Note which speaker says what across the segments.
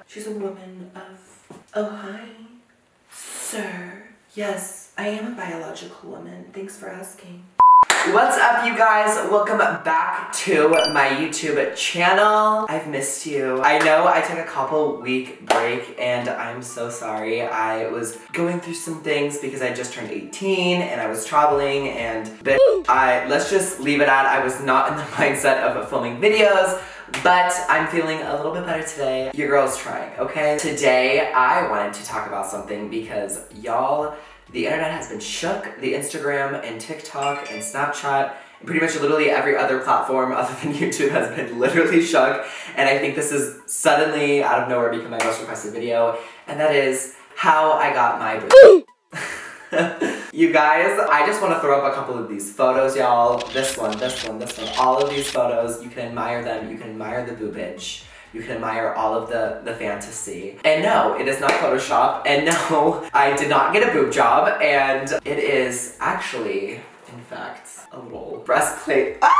Speaker 1: She's a woman of, oh hi, sir. Yes, I am a biological woman. Thanks for asking. What's up, you guys? Welcome back to my YouTube channel. I've missed you. I know I took a couple week break and I'm so sorry. I was going through some things because I just turned 18 and I was traveling and let's just leave it at I was not in the mindset of filming videos, but I'm feeling a little bit better today. Your girl's trying, okay? Today I wanted to talk about something because y'all, the internet has been shook. The Instagram and TikTok and Snapchat and pretty much literally every other platform other than YouTube has been literally shook. And I think this is suddenly out of nowhere become my most requested video. And that is how I got my boobs. You guys, I just want to throw up a couple of these photos, y'all. This one, this one, this one. All of these photos, you can admire them. You can admire the boobage. You can admire all of the fantasy. And no, it is not Photoshop. And no, I did not get a boob job. And it is actually, in fact, a little breastplate. Ah!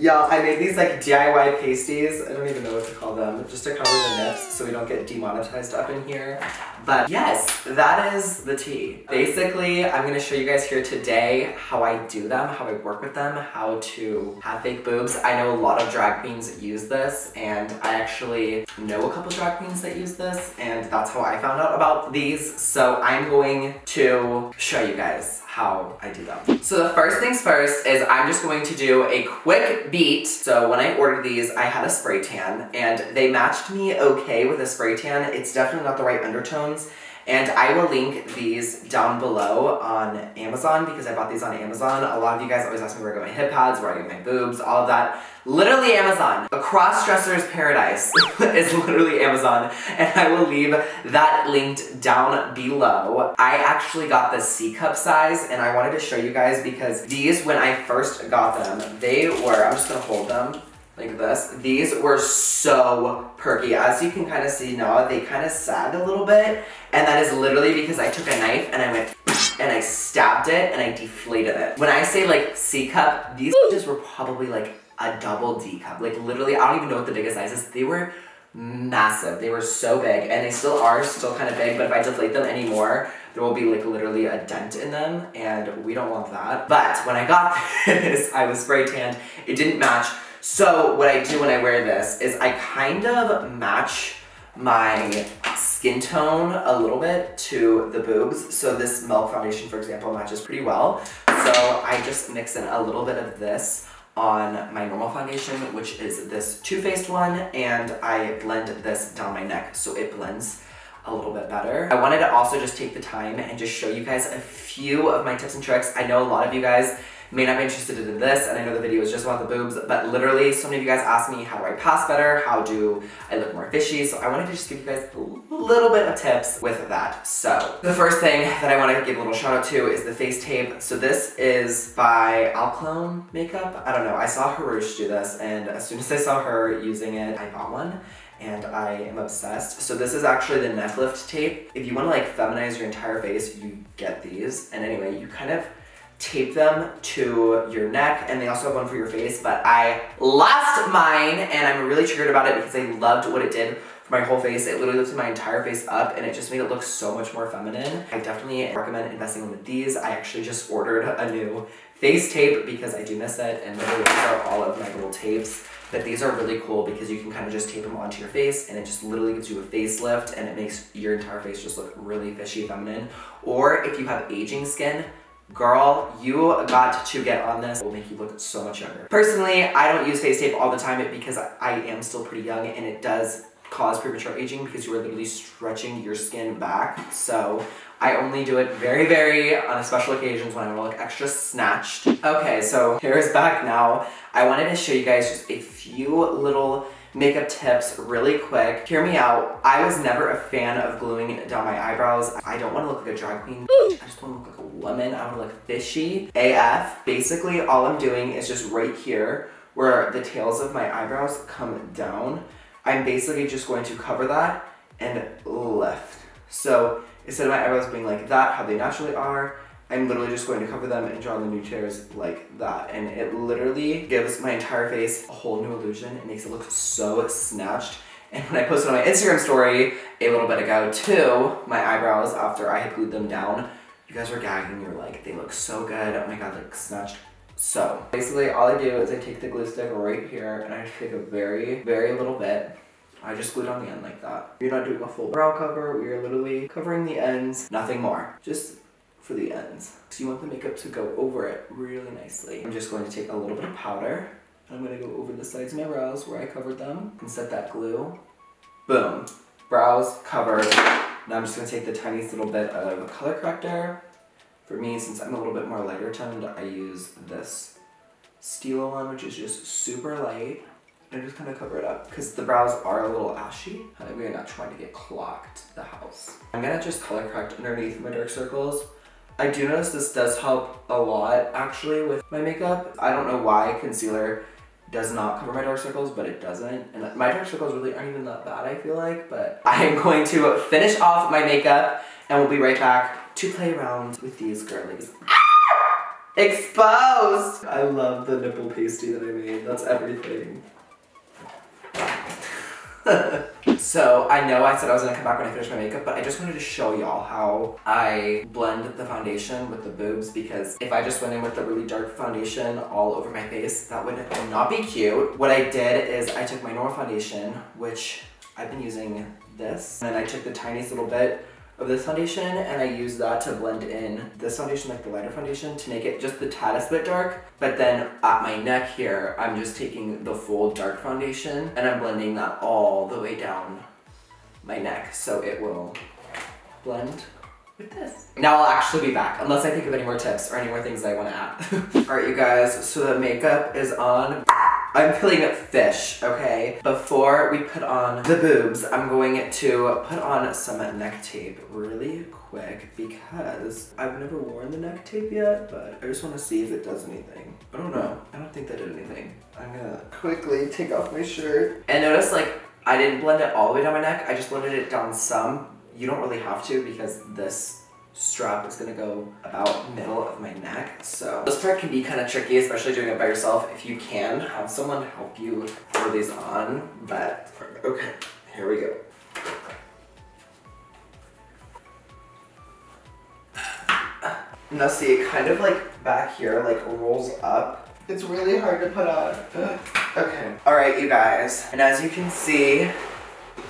Speaker 1: Y'all, I made these like DIY pasties. I don't even know what to call them. Just to cover the nips so we don't get demonetized up in here. But yes, that is the tea. Basically, I'm gonna show you guys here today how I do them, how I work with them, how to have fake boobs. I know a lot of drag queens use this, and I actually know a couple drag queens that use this, and that's how I found out about these. So I'm going to show you guys how I do them. So the first things first is I'm just going to do a quick beat. So when I ordered these, I had a spray tan and they matched me okay with a spray tan. It's definitely not the right undertones. And I will link these down below on Amazon because I bought these on Amazon. A lot of you guys always ask me where I get my hip pads, where I get my boobs, all of that. Literally Amazon. A cross-dresser's paradise is literally Amazon. And I will leave that linked down below. I actually got the C-cup size and I wanted to show you guys because these, when I first got them, they were, I'm just gonna hold them like this. These were so perky. As you can kind of see now, they kind of sag a little bit. And that is literally because I took a knife and I went and I stabbed it and I deflated it. When I say like C-cup, these just were probably like a double D cup. Like literally, I don't even know what the biggest size is. They were massive. They were so big and they still are still kind of big, but if I deflate them anymore, there will be like literally a dent in them and we don't want that. But when I got this, I was spray tanned. It didn't match. So what I do when I wear this is I kind of match my skin tone a little bit to the boobs. So this Milk foundation, for example, matches pretty well. So I just mix in a little bit of this on my normal foundation, which is this Too Faced one, and I blend this down my neck so it blends a little bit better. I wanted to also just take the time and just show you guys a few of my tips and tricks. I know a lot of you guys may not be interested in this, and I know the video is just about the boobs, but literally so many of you guys ask me, how do I pass better? How do I look more fishy? So I wanted to just give you guys a little bit of tips with that. So the first thing that I want to give a little shout out to is the face tape. So this is by Alclone Makeup. I don't know, I saw Harush do this, and as soon as I saw her using it, I bought one. And I am obsessed. So this is actually the neck lift tape. If you want to like feminize your entire face, you get these. And anyway, you kind of tape them to your neck, and they also have one for your face, but I lost mine and I'm really triggered about it because I loved what it did for my whole face. It literally lifted my entire face up and it just made it look so much more feminine. I definitely recommend investing in these. I actually just ordered a new face tape because I do miss it, and literally these are all of my little tapes. But these are really cool because you can kind of just tape them onto your face and it just literally gives you a facelift and it makes your entire face just look really fishy feminine. Or if you have aging skin, girl, you got to get on this. It will make you look so much younger. Personally, I don't use face tape all the time because I am still pretty young and it does cause premature aging because you are literally stretching your skin back. So I only do it very, very on special occasions when I want to look extra snatched. Okay, so here's back now. I wanted to show you guys just a few little makeup tips really quick. Hear me out. I was never a fan of gluing down my eyebrows. I don't want to look like a drag queen. I just want to look like a woman. I want to look fishy AF. Basically, all I'm doing is just right here where the tails of my eyebrows come down. I'm basically just going to cover that and lift. So instead of my eyebrows being like that, how they naturally are, I'm literally just going to cover them and draw the new tears like that. And it literally gives my entire face a whole new illusion. It makes it look so snatched And when I posted on my Instagram story a little bit ago too, my eyebrows after I had glued them down, you guys were gagging. You were like, they look so good. Oh my god, like snatched. So basically all I do is I take the glue stick right here and I take a very, very little bit. I just glued on the end like that. We're not doing a full brow cover. We are literally covering the ends, nothing more. Just for the ends. So you want the makeup to go over it really nicely. I'm just going to take a little bit of powder. I'm going to go over the sides of my brows where I covered them and set that glue. Boom. Brows covered. Now I'm just going to take the tiniest little bit of color corrector. For me, since I'm a little bit more lighter toned, I use this Stilo one, which is just super light. I just kind of cover it up because the brows are a little ashy. We're not trying to get clogged the house. I'm gonna just color correct underneath my dark circles. I do notice this does help a lot actually with my makeup. I don't know why concealer does not cover my dark circles, but it doesn't. And my dark circles really aren't even that bad, I feel like, but I am going to finish off my makeup and we'll be right back to play around with these girlies. Exposed! I love the nipple pasty that I made. That's everything. So I know I said I was gonna come back when I finish my makeup, but I just wanted to show y'all how I blend the foundation with the boobs, because if I just went in with the really dark foundation all over my face, that would not be cute. What I did is I took my normal foundation, which I've been using this, and I took the tiniest little bit of this foundation and I use that to blend in this foundation, like the lighter foundation, to make it just the tiniest bit dark. But then at my neck here, I'm just taking the full dark foundation and I'm blending that all the way down my neck so it will blend with this. Now I'll actually be back, unless I think of any more tips or any more things I want to add. Alright you guys, so the makeup is on. I'm feeling fish, okay? Before we put on the boobs, I'm going to put on some neck tape really quick because I've never worn the neck tape yet, but I just want to see if it does anything. I don't know. I don't think that did anything. I'm gonna quickly take off my shirt. And notice, like, I didn't blend it all the way down my neck. I just blended it down some. You don't really have to because this strap is gonna go about middle of my neck. So this part can be kind of tricky, especially doing it by yourself. If you can, have someone help you throw these on. But okay, here we go. Now see, it kind of like back here like rolls up. It's really hard to put on. Okay. All right, you guys. And as you can see,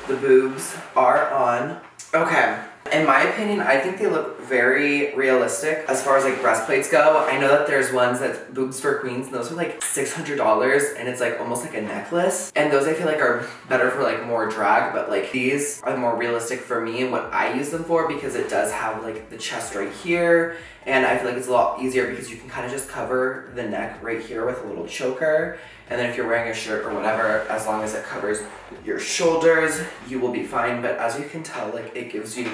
Speaker 1: the boobs are on. Okay. In my opinion, I think they look very realistic as far as like breastplates go. I know that there's ones that's Boobs for Queens and those are like $600 and it's like almost like a necklace. And those I feel like are better for like more drag, but like these are more realistic for me and what I use them for, because it does have like the chest right here. And I feel like it's a lot easier because you can kind of just cover the neck right here with a little choker. And then if you're wearing a shirt or whatever, as long as it covers your shoulders, you will be fine. But as you can tell, like it gives you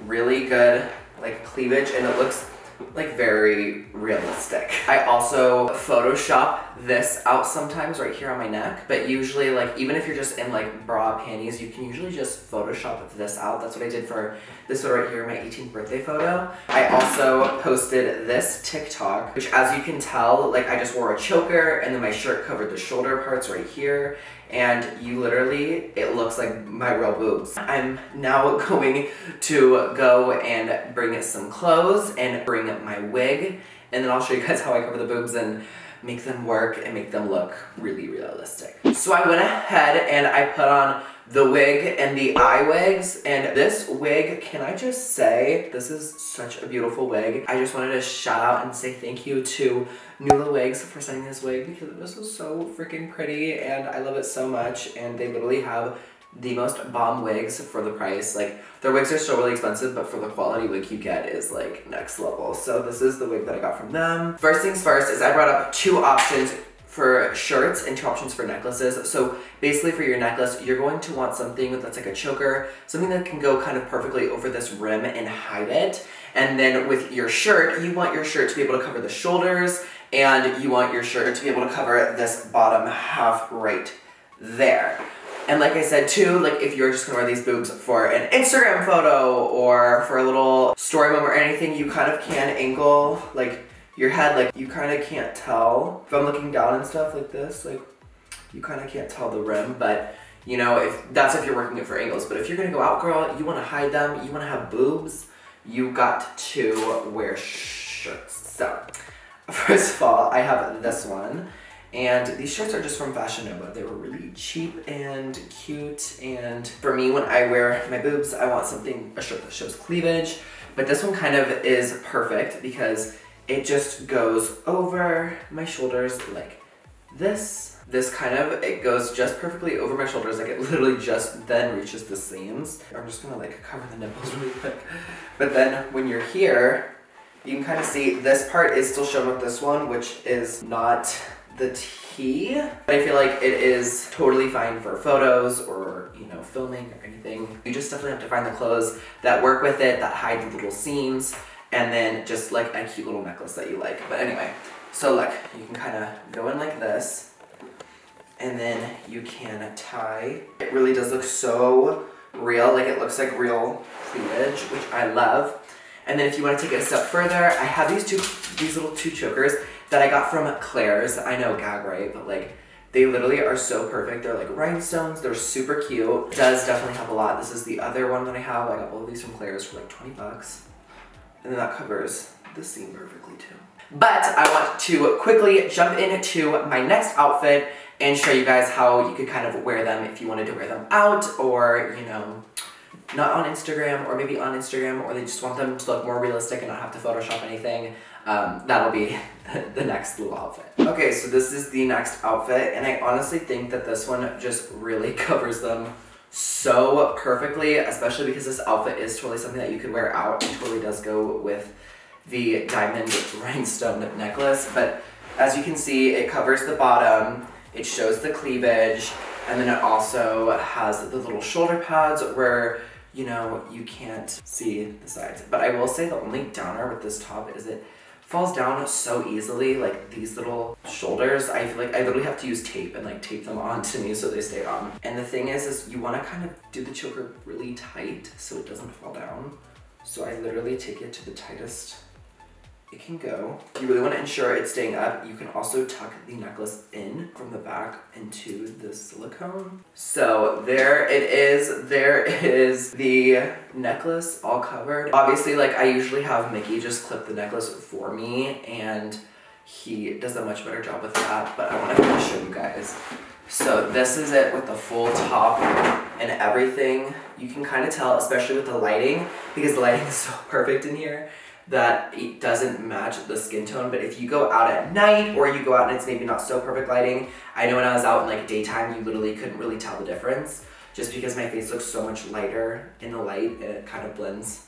Speaker 1: really good like cleavage and it looks like very realistic. I also Photoshop this out sometimes right here on my neck, but usually like even if you're just in like bra panties, you can usually just Photoshop this out. That's what I did for this photo right here, my 18th birthday photo. I also posted this TikTok, which as you can tell, like I just wore a choker and then my shirt covered the shoulder parts right here. And you literally, it looks like my real boobs. I'm now going to go and bring some clothes and bring my wig. And then I'll show you guys how I cover the boobs and make them work and make them look really realistic. So I went ahead and I put on the wig and the eye wigs. And this wig, can I just say, this is such a beautiful wig. I just wanted to shout out and say thank you to Nula Wigs for sending this wig because this was so freaking pretty and I love it so much. And they literally have the most bomb wigs for the price. Like their wigs are still really expensive, but for the quality wig you get is like next level. So this is the wig that I got from them. First things first is I brought up 2 options for shirts and 2 options for necklaces. So basically for your necklace, you're going to want something that's like a choker, something that can go kind of perfectly over this rim and hide it. And then with your shirt, you want your shirt to be able to cover the shoulders and you want your shirt to be able to cover this bottom half right there. And like I said too, like if you're just gonna wear these boobs for an Instagram photo or for a little story moment or anything, you kind of can angle like your head, like you kind of can't tell. If I'm looking down and stuff like this, like you kind of can't tell the rim, but You know, if you're working it for angles. But if you're gonna go out, girl, you wanna hide them, you wanna have boobs, you got to wear shirts. So, first of all, I have this one. And these shirts are just from Fashion Nova. They were really cheap and cute. And for me, when I wear my boobs, I want a shirt that shows cleavage. But this one kind of is perfect because it just goes over my shoulders like this. It goes just perfectly over my shoulders. Like it literally just then reaches the seams. I'm just gonna like cover the nipples really quick. But then when you're here, you can kind of see this part is still shown with this one, which is not the T. I feel like it is totally fine for photos or, you know, filming or anything. You just definitely have to find the clothes that work with it, that hide the little seams, and then just like a cute little necklace that you like. But anyway, so look, you can kind of go in like this, and then you can tie. It really does look so real, like it looks like real cleavage, which I love. And then if you want to take it a step further, I have these little two chokers that I got from Claire's. I know, gag, right? But like, they literally are so perfect. They're like rhinestones, they're super cute. It does definitely have a lot. This is the other one that I have. I got both of these from Claire's for like 20 bucks. And then that covers the seam perfectly too. But I want to quickly jump into my next outfit and show you guys how you could kind of wear them if you wanted to wear them out, or, you know, not on Instagram, or maybe on Instagram, or they just want them to look more realistic and not have to Photoshop anything. That'll be the next little outfit. Okay, so this is the next outfit, and I honestly think that this one just really covers them so perfectly, especially because this outfit is totally something that you could wear out. It totally does go with the diamond rhinestone necklace, but as you can see, it covers the bottom, it shows the cleavage, and then it also has the little shoulder pads where, you know, you can't see the sides. But I will say the only downer with this top is it falls down so easily. Like these little shoulders, I feel like I literally have to use tape and like tape them onto me so they stay on. And the thing is you want to kind of do the choker really tight so it doesn't fall down. So I literally take it to the tightest it can go. If you really want to ensure it's staying up, you can also tuck the necklace in from the back into the silicone. So there it is. There is the necklace all covered. Obviously, like I usually have Mickey just clip the necklace for me, and he does a much better job with that, but I want to show you guys. So this is it with the full top and everything. You can kind of tell, especially with the lighting, because the lighting is so perfect in here, that it doesn't match the skin tone. But if you go out at night, or you go out and it's maybe not so perfect lighting, I know when I was out in like daytime, you literally couldn't really tell the difference, just because my face looks so much lighter in the light, and it kind of blends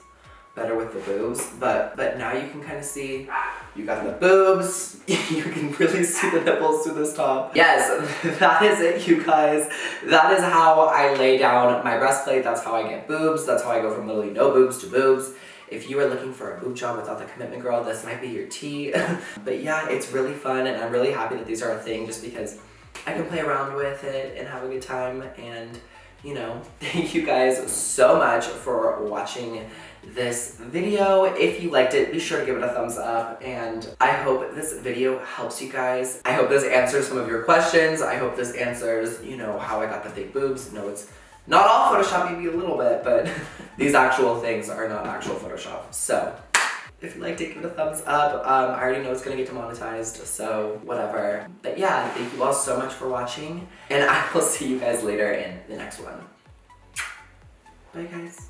Speaker 1: better with the boobs. But now you can kind of see, you got the boobs, you can really see the nipples through this top. Yes, that is it, you guys. That is how I lay down my breastplate. That's how I get boobs. That's how I go from literally no boobs to boobs. If you are looking for a boob job without the commitment, girl, this might be your tea. But yeah, it's really fun, and I'm really happy that these are a thing, just because I can play around with it and have a good time. And, you know, thank you guys so much for watching this video. If you liked it, be sure to give it a thumbs up, and I hope this video helps you guys. I hope this answers some of your questions. I hope this answers, you know, how I got the fake boobs. No, it's not all Photoshop, maybe a little bit, but these actual things are not actual Photoshop. So if you liked it, give it a thumbs up. I already know it's gonna get demonetized, so whatever. But yeah, thank you all so much for watching, and I will see you guys later in the next one. Bye guys.